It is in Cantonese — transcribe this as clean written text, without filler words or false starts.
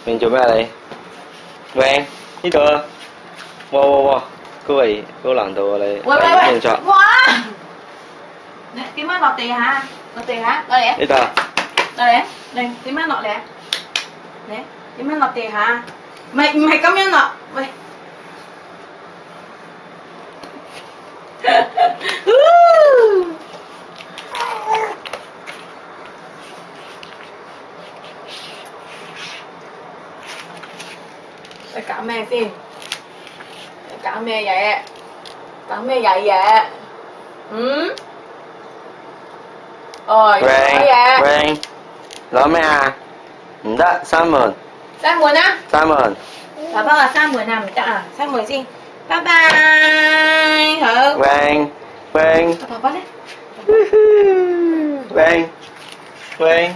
Mình做咩啊你？喂，呢度啊！哇！高難度啊你！喂，動作。哇！你點樣落地下？落地下，落嚟。呢度啊！落嚟，嚟點樣落嚟？嚟點樣落地下？唔係咁樣落，喂。你搞咩先？你搞咩嘢？搞咩曳嘢？嗯？哦，攞嘢。喂，攞咩啊？唔得，閂門。閂門啊！閂門。爸爸話閂門啊，唔得啊，閂門先。拜拜，好。喂。爸爸咧？喂。